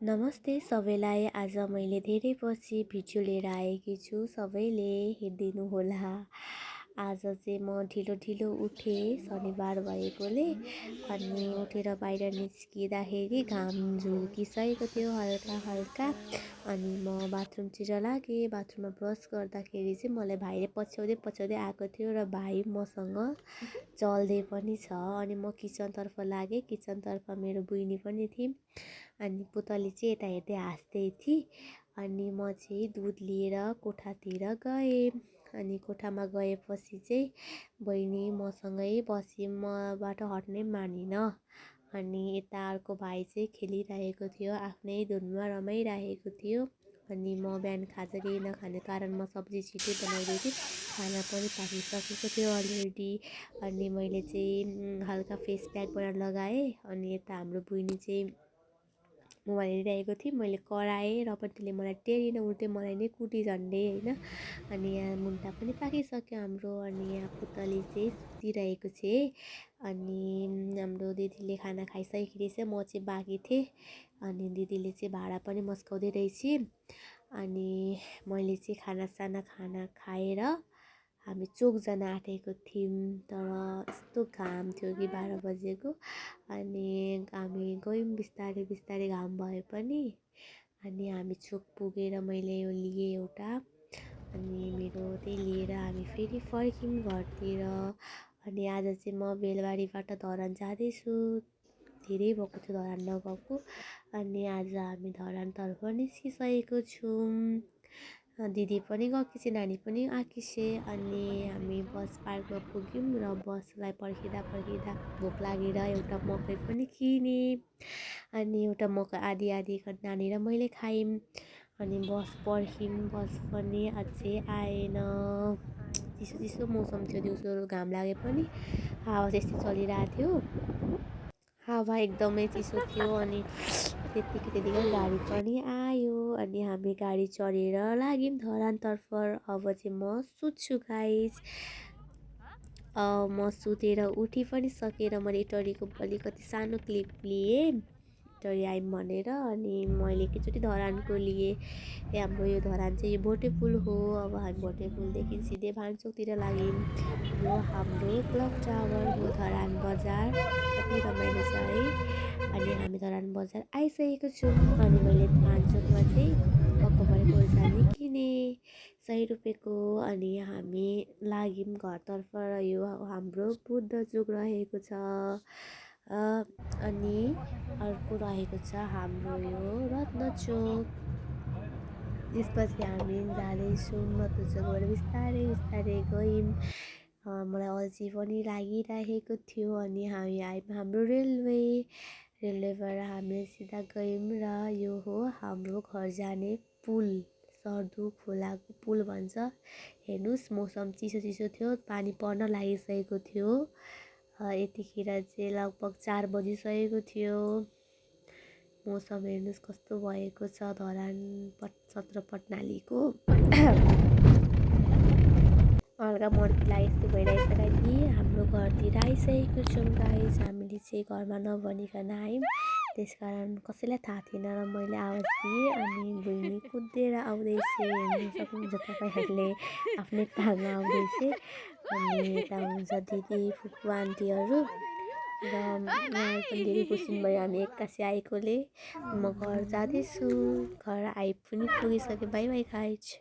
नमस्ते सबैलाई। आज मैले धेरै पछि भिडियो लिएर आएकी छु। सबैले हेरिदिनु होला। आज चाहिँ म ढिलो ढिलो उठेँ, शनिबार भएकोले। अनि उठेर बाहिर निस्किँदाखेरि घाम झुल्किसकेको थियो हल्का हल्का। अनि म बाथरुमतिर लागेँ। बाथरुममा ब्रस गर्दाखेरि चाहिँ मलाई भाइले पछ्याउँदै पछ्याउँदै आएको थियो र भाइ मसँग चल्दै पनि छ। अनि म किचनतर्फ लागेँ। किचनतर्फ मेरो बहिनी पनि थिइन्। अनि पुतली चाहिँ यता हेर्दै हाँस्दै थिए। अनि म चाहिँ दुध लिएर कोठातिर गएँ। अनि कोठामा गएपछि चाहिँ बहिनी मसँगै बसी मबाट हट्नै मानिन। अनि यता अर्को भाइ चाहिँ खेलिरहेको थियो, आफ्नै धुनमा रमाइरहेको थियो। अनि म बिहान खाजा केही नखाने कारणमा सब्जी छिटै बनाउँदै थिएँ। खाना पनि पाकिसकेको थियो अलरेडी। अनि मैले चाहिँ हल्का फेस प्याक बनाएर लगाएँ। अनि यता हाम्रो बहिनी चाहिँ मोबाइल हेरिरहेको थिएँ। मैले कराएँ र पनि त्यसले मलाई टेरिन, उल्टै मलाई नै कुटी झन्डै होइन। अनि यहाँ मुन्टा पनि पाकिसक्यो हाम्रो। अनि यहाँ पुतली चाहिँ सुतिरहेको छ। अनि हाम्रो दिदीले खाना खाइसकेखेरि चाहिँ म चाहिँ बाँकी थिएँ। अनि दिदीले चाहिँ भाँडा पनि मस्काउँदै रहेछ। अनि मैले चाहिँ खाना खाएर हामी चोक जान आँटेको थियौँ। तर यस्तो घाम थियो कि 12 बजेको। अनि हामी गयौँ बिस्तारै बिस्तारै घाम भए पनि। अनि हामी चोक पुगेर मैले यो लिएँ एउटा। अनि मेरो त्यही लिएर हामी फेरि फर्क्यौँ घरतिर। अनि आज चाहिँ म बेलबारीबाट धरान जाँदैछु। धेरै भएको थियो धरान नगएको। अनि आज हामी धरानतर्फ निस्किसकेको छौँ। दिदी पनि गएकी छे, नानी पनि आएकी छे। अनि हामी बस पार्कमा पुग्यौँ र बसलाई पर्खिँदा पर्खिँदा भोक लागेर एउटा मकै पनि किनेँ। अनि एउटा मकै आधी आधी नानी र मैले खायौँ। अनि बस पर्ख्यौँ, बस पनि अझै आएन। चिसो चिसो मौसम थियो, दिउँसो घाम लागे पनि हावा त्यस्तै चलिरहेको थियो। हावा एकदमै चिसो थियो। अनि त्यतिकै गाडी पनि आयो। अनि हामी गाडी चढेर लाग्यौँ धरानतर्फ। अब चाहिँ म सुत्छु गाइस। म सुतेर उठि पनि सकेर मैले टरीको अलिकति सानो क्लिप लिएँ, टरी आइम भनेर। अनि मैले एकैचोटि धरानको लिएँ। हाम्रो यो धरान चाहिँ यो भोटे पुल हो। अब हामी भोटे पुलदेखि सिधै भान्चोकतिर लाग्यौँ। यो हाम्रो क्लक टावर हो, धरान बजार। कति रमाइलो छ है। अनि हामी धरान बजार आइसकेको छौँ। अनि मैले भान्चोकमा चाहिँ ककभरे खोर्सानी किनेँ 100 रुपियाँको। अनि हामी लाग्यौँ घरतर्फ र यो हाम्रो बुद्ध चोक रहेको छ। अनि अर्को रहेको छ हाम्रो यो रत्न चोक। त्यसपछि हामी जाँदैछौँ रत्न चोकबाट बिस्तारै बिस्तारै गयौँ। मलाई अल्छी पनि लागिरहेको थियो। अनि हामी आयौँ हाम्रो रेलवेबाट हामीले सिधा गयौँ र यो हो हाम्रो घर जाने पुल, सर्दु खोलाको पुल भन्छ। हेर्नुहोस् मौसम चिसो चिसो थियो, पानी पर्न लागिसकेको थियो। यतिखेर चाहिँ लगभग 4 बजिसकेको थियो। मौसम हेर्नुहोस् कस्तो भएको छ धरान सत्र पटनालीको। हल्का मर्किला यस्तो भइरहेछ कि हाम्रो घरतिर आइसकेको छौँ गाइस। हामीले चाहिँ घरमा नभनिकन आयौँ, त्यसकारण कसैलाई थाहा थिएन र मैले आवाज दिएँ। अनि बहिनी कुदेर आउँदैछ, हेर्नु सक्नुहुन्छ तपाईँहरूले, आफ्नै तालमा आउँदैछ। अनि यता हुन्छ दिदी फुपू आन्टीहरू र उहाँहरू पनि धेरै खुसी भयो हामी एक्कासी आएकोले। म घर जाँदैछु, घर पनि पुगिसकेँ। By by guys.